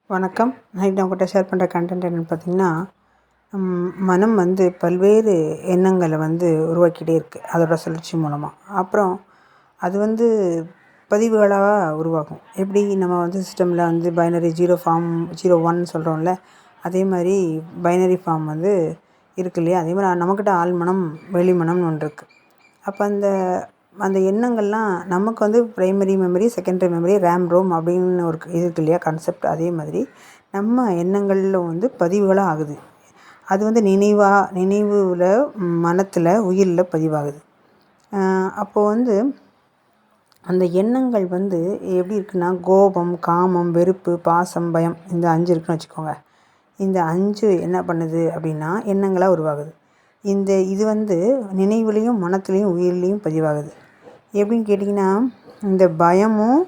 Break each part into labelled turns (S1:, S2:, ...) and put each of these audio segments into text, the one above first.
S1: வணக்கம். நான் உங்கள்கிட்ட ஷேர் பண்ணுற கண்டென்ட் என்னென்னு பார்த்தீங்கன்னா, மனம் வந்து பல்வேறு எண்ணங்களை உருவாக்கிட்டே இருக்குது அதோட சுழற்சி மூலமாக. அப்புறம் அது பதிவுகளாக உருவாகும். எப்படி நம்ம சிஸ்டமில் பைனரி 0 ஃபார்ம் 01 சொல்கிறோம்ல, அதே மாதிரி பைனரி ஃபார்ம் இருக்கு இல்லையா? அதே மாதிரி நம்மக்கிட்ட ஆழ்மனம் வெளிமனம்னு ஒன்று இருக்குது. அப்போ அந்த அந்த எண்ணங்கள்லாம் நமக்கு primary memory, secondary memory, RAM Rome அப்படின்னு ஒரு இது இருக்கு இல்லையா கான்செப்ட். அதே மாதிரி நம்ம எண்ணங்களில் பதிவுகளாக ஆகுது. அது நினைவில், மனத்தில், உயிரில் பதிவாகுது. அப்போது அந்த எண்ணங்கள் எப்படி இருக்குன்னா, கோபம், காமம், வெறுப்பு, பாசம், பயம், இந்த 5 இருக்குன்னு வச்சுக்கோங்க. இந்த 5 என்ன பண்ணுது அப்படின்னா எண்ணங்களாக உருவாகுது. இது நினைவுலேயும், மனத்துலேயும், உயிர்லேயும் பதிவாகுது. எப்படின்னு கேட்டிங்கன்னா, இந்த பயமும்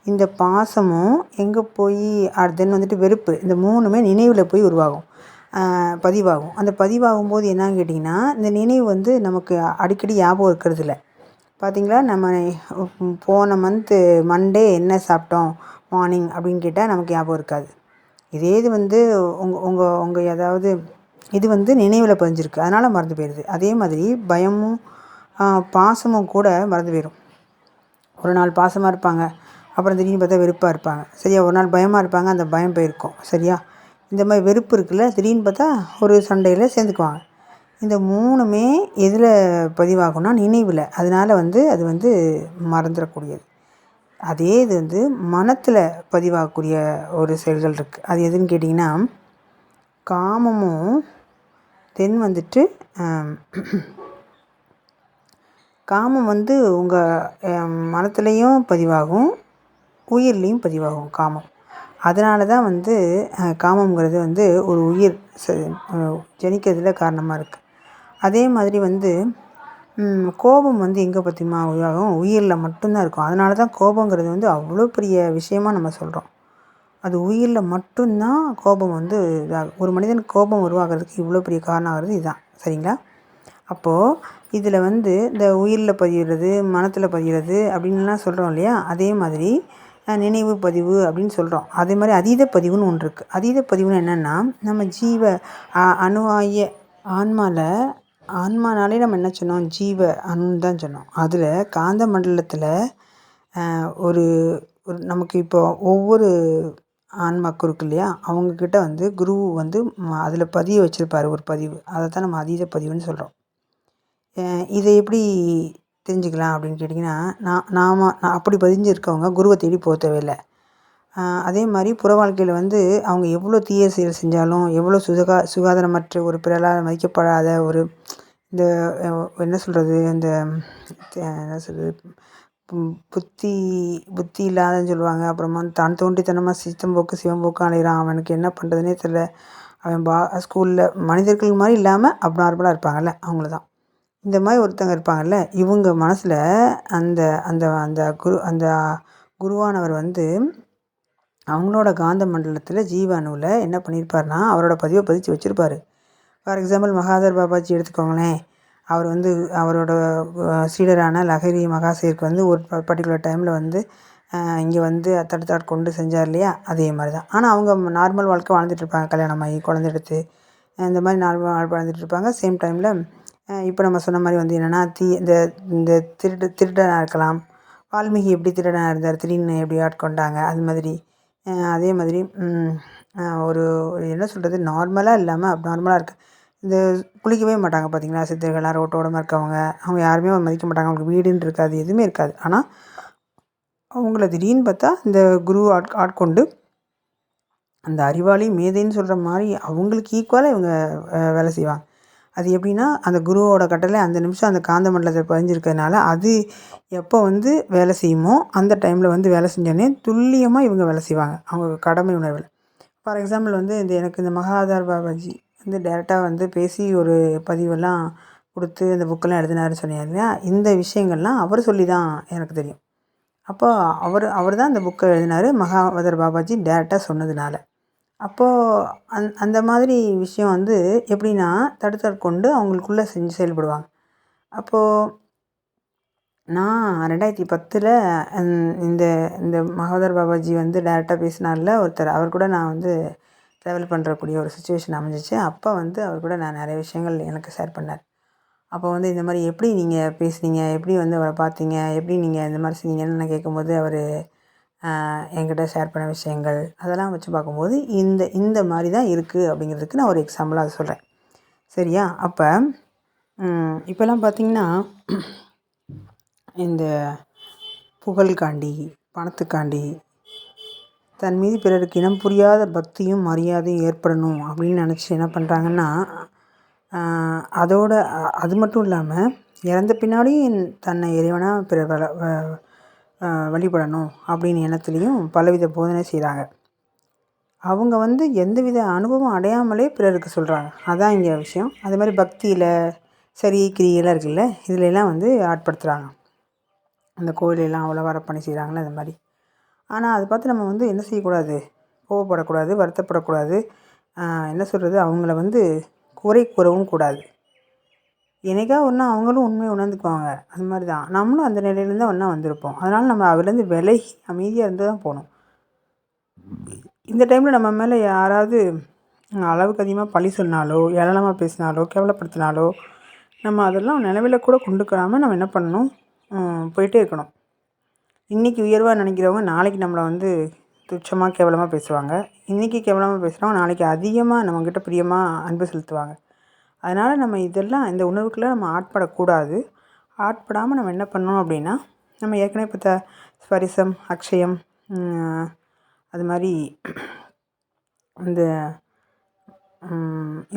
S1: இந்த பாசமும் எங்கே போய் தென் வெறுப்பு, இந்த 3மே நினைவில் போய் உருவாகும், பதிவாகும். அந்த பதிவாகும்போது என்னன்னு கேட்டிங்கன்னா, இந்த நினைவு நமக்கு அடிக்கடி ஞாபகம் இருக்கிறதில்ல. பார்த்திங்களா, நம்ம போன மண்டே என்ன சாப்பிட்டோம் மார்னிங் அப்படின்னு கேட்டால் நமக்கு ஞாபகம் இருக்காது. இதே இது உங்கள் ஏதாவது இது நினைவில் பதிஞ்சிருக்கு, அதனால் மறந்து போயிடுது. அதே மாதிரி பயமும் பாசமும் கூட மறந்து போயிடும். ஒரு நாள் பாசமாக இருப்பாங்க, அப்புறம் திடீர்னு பார்த்தா வெறுப்பாக இருப்பாங்க. சரியா? ஒரு நாள் பயமாக இருப்பாங்க, அந்த பயம் போயிருக்கும். சரியா? இந்த மாதிரி வெறுப்பு இருக்குல்ல, திடீர்னு பார்த்தா ஒரு சண்டையில் சேர்ந்துக்குவாங்க. இந்த 3மே எதில் பதிவாகும்னா நினைவில். அதனால் அது மறந்துடக்கூடியது. அதே இது மனத்தில் பதிவாகக்கூடிய ஒரு செயல்கள் இருக்குது. அது எதுன்னு கேட்டிங்கன்னா, காமமும் தென் காமம் உங்கள் மனத்துலேயும் பதிவாகும், உயிர்லேயும் பதிவாகும் காமம். அதனால தான் காமங்கிறது ஒரு உயிர் ஜனிக்கிறதுல காரணமாக இருக்குது. அதே மாதிரி கோபம் எங்கே பற்றியுமா உருவாகும்? உயிரில் மட்டும்தான் இருக்கும். அதனால தான் கோபங்கிறது அவ்வளோ பெரிய விஷயமாக நம்ம சொல்கிறோம். அது உயிரில் மட்டும்தான் கோபம் இதாகும். ஒரு மனிதனுக்கு கோபம் உருவாகிறதுக்கு இவ்வளோ பெரிய காரணம் ஆகிறது இதுதான். சரிங்களா? அப்போது இதில் இந்த உயிரில் பதிகிறது, மனத்தில் பதிகிறது அப்படின்லாம் சொல்கிறோம் இல்லையா? அதே மாதிரி நினைவு பதிவு அப்படின்னு சொல்கிறோம். அதே மாதிரி அதீத பதிவுன்னு ஒன்று இருக்குது. அதீத பதிவுன்னு என்னென்னா, நம்ம அணுவாகிய ஆன்மானாலே நம்ம என்ன சொன்னோம்? ஜீவ அணுன்னு தான் சொன்னோம். அதில் காந்த மண்டலத்தில் ஒரு ஒரு நமக்கு இப்போ ஒவ்வொரு ஆன்மாக்கும் இருக்கு இல்லையா? அவங்கக்கிட்ட குரு அதில் பதிய வச்சுருப்பார் ஒரு பதிவு. அதை தான் நம்ம அதீத பதிவுன்னு சொல்கிறோம். இதை எப்படி தெரிஞ்சுக்கலாம் அப்படின்னு கேட்டிங்கன்னா, நான் அப்படி பதிஞ்சிருக்கவங்க குருவை தேடி போக தேவையில்லை. அதே மாதிரி புற வாழ்க்கையில் அவங்க எவ்வளோ தீய செயல் செஞ்சாலும், எவ்வளோ சுகாதாரமற்ற ஒரு பிறரால் மதிக்கப்படாத ஒரு இந்த என்ன சொல்கிறது, இந்த என்ன சொல்கிறது, புத்தி இல்லாதன்னு சொல்லுவாங்க. அப்புறமா தான் தோன்றித்தனமாக சித்தம்போக்கு சிவம்போக்கு அலைகிறான், அவனுக்கு என்ன பண்ணுறதுனே தெரியல, அவன் ஸ்கூலில் மனிதர்கள் மாதிரி இல்லாமல் நார்மலாக இருப்பாங்கள்ல, அவங்கள தான். இந்த மாதிரி ஒருத்தங்க இருப்பாங்கள்ல, இவங்க மனசில் அந்த அந்த அந்த குருவானவர் அவங்களோட காந்த மண்டலத்தில் ஜீவ அணுவில் என்ன பண்ணியிருப்பார்னா, அவரோட பதிவை பதிச்சு வச்சுருப்பார். ஃபார் எக்ஸாம்பிள் மகாதர் பாபாஜி எடுத்துக்கோங்களேன். அவர் அவரோட சீடரான லஹரி மகாசேருக்கு ஒரு பர்டிகுலர் டைமில் இங்கே தடுத்தாட் கொண்டு செஞ்சார் இல்லையா? அதே மாதிரி தான். ஆனால் அவங்க நார்மல் வாழ்க்கை வாழ்ந்துட்டுருப்பாங்க, கல்யாணம் ஆகி குழந்தை எடுத்து இந்த மாதிரி நார்மல் வாழ்க்கை வாழ்ந்துட்டுருப்பாங்க. சேம் டைமில் இப்போ நம்ம சொன்ன மாதிரி என்னென்னா, இந்த இந்த திருடனாக இருக்கலாம். வால்மீகி எப்படி திருடனாக இருந்தார், திடீர்னு எப்படி ஆட்கொண்டாங்க, அது மாதிரி. அதே மாதிரி ஒரு என்ன சொல்கிறது, நார்மலாக இல்லாமல் நார்மலாக இருக்குது. இந்த குளிக்கவே மாட்டாங்க பார்த்தீங்களா, சித்தர்கள்லாம் ரோட்டோரமாக இருக்கவங்க. அவங்க யாருமே மதிக்க மாட்டாங்க, அவங்களுக்கு வீடுன்னு இருக்காது, எதுவுமே இருக்காது. ஆனால் அவங்கள திடீர்னு பார்த்தா இந்த குரு ஆட்கொண்டு அந்த அறிவாளி மேதைன்னு சொல்கிற மாதிரி அவங்களுக்கு ஈக்குவலாக இவங்க வேலை செய்வாங்க. அது எப்படின்னா, அந்த குருவோட கட்டளை அந்த நிமிஷம் அந்த காந்த மண்டலத்தில் பதிஞ்சிருக்கிறதுனால, அது எப்போ வேலை செய்யுமோ அந்த டைமில் வேலை செஞ்சோடனே துல்லியமாக இவங்க வேலை செய்வாங்க, அவங்க கடமை உணர்வில். ஃபார் எக்ஸாம்பிள் எனக்கு இந்த மகாதார் பாபாஜி டேரெக்டாக பேசி ஒரு பதிவெல்லாம் கொடுத்து இந்த புக்கெல்லாம் எழுதினாருன்னு சொன்னீங்க இல்லையா? இந்த விஷயங்கள்லாம் அவர் சொல்லி தான் எனக்கு தெரியும். அப்போ அவர் தான் இந்த புக்கை எழுதினார், மகாவதர் பாபாஜி டேரெக்டாக சொன்னதுனால. அப்போது அந்த மாதிரி விஷயம் எப்படின்னா, தடுத்தாட்கொண்டு அவங்களுக்குள்ளே செஞ்சு செயல்படுவாங்க. அப்போது நான் 2010 இந்த இந்த மகோதர் பாபாஜி வந்து டைரெக்டாக பேசினார்ல ஒருத்தர், அவர் கூட நான் வந்து ட்ராவல் பண்ணுறக்கூடிய ஒரு சுச்சுவேஷன் அமைஞ்சிச்சு. அப்போ வந்து அவர் கூட நான் நிறைய விஷயங்கள் எனக்கு ஷேர் பண்ணார். அப்போ வந்து இந்த மாதிரி எப்படி நீங்கள் பேசுனீங்க, எப்படி வந்து அவரை பார்த்தீங்க, எப்படி நீங்கள் இந்த மாதிரி செஞ்சீங்கன்னு நான் கேட்கும்போது அவர் என்கிட்ட ஷேர் பண்ண விஷயங்கள் அதெல்லாம் வச்சு பார்க்கும்போது இந்த இந்த மாதிரி தான் இருக்குது அப்படிங்கிறதுக்கு நான் ஒரு எக்ஸாம்பிளாக அதை சொல்கிறேன். சரியா? அப்போ இப்போல்லாம் பார்த்திங்கன்னா இந்த புகழுக்காண்டி, பணத்துக்காண்டி, தன் மீது பிறருக்கு இனம் புரியாத பக்தியும் மரியாதையும் ஏற்படணும் அப்படின்னு நினச்சி என்ன பண்ணுறாங்கன்னா, அதோட அது மட்டும் இல்லாமல் இறந்த பின்னாடியும் தன்னை இறைவனாக பிறர் வழிபடணும் அப்படின்னு எண்ணத்துலேயும் பலவித போதனை செய்கிறாங்க. அவங்க வந்து எந்தவித அனுபவம் அடையாமலே பிறருக்கு சொல்கிறாங்க. அதான் இங்கே விஷயம். அது மாதிரி பக்தியில் சரி கிரியெல்லாம் இருக்குல்ல, இதிலெல்லாம் வந்து ஆட்படுத்துகிறாங்க. அந்த கோயிலெல்லாம் அவ்வளோ வரப்பணி செய்கிறாங்களே அது மாதிரி. ஆனால் அதை பார்த்து நம்ம வந்து என்ன செய்யக்கூடாது, கோவப்படக்கூடாது, வருத்தப்படக்கூடாது. என்ன சொல்கிறது, அவங்கள வந்து குறை கூறவும் கூடாது. என்னைக்கா ஒன்றா அவங்களும் உண்மையை உணர்ந்துக்குவாங்க. அது மாதிரி தான் நம்மளும் அந்த நிலையிலேருந்து ஒன்றா வந்திருப்போம். அதனால் நம்ம அதுலேருந்து விலகி அமைதியாக இருந்து தான் போகணும். இந்த டைமில் நம்ம மேலே யாராவது அளவுக்கு அதிகமாக பழி சொன்னாலோ, ஏளனமாக பேசினாலோ, கேவலப்படுத்தினாலோ நம்ம அதெல்லாம் நினைவில் கூட கொண்டுக்காமல் நம்ம என்ன பண்ணணும், போயிட்டே இருக்கணும். இன்றைக்கி உயர்வாக நினைக்கிறவங்க நாளைக்கு நம்மளை வந்து துச்சமாக கேவலமாக பேசுவாங்க. இன்றைக்கி கேவலமாக பேசுகிறவங்க நாளைக்கு அதிகமாக நம்மக்கிட்ட பிரியமாக அன்பு செலுத்துவாங்க. அதனால் நம்ம இதெல்லாம் இந்த உணர்வுக்கெல்லாம் நம்ம ஆட்படக்கூடாது. ஆட்படாமல் நம்ம என்ன பண்ணணும் அப்படின்னா, நம்ம ஏற்கனவே பார்த்த ஸ்பரிசம், அக்ஷயம், அது மாதிரி இந்த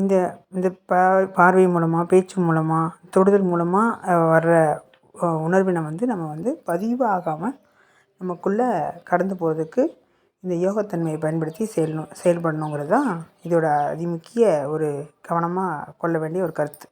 S1: இந்த இந்த பார்வை மூலமாக, பேச்சு மூலமாக, தொடுதல் மூலமாக வர்ற உணர்வினை வந்து நம்ம வந்து பதிவாகாமல் நமக்குள்ளே கடந்து போகிறதுக்கு இந்த யோகத்தன்மையை பயன்படுத்தி செயல்படணுங்கிறது தான் இதோட அதிமுக்கிய ஒரு கவனமாக கொள்ள வேண்டிய ஒரு கருத்து.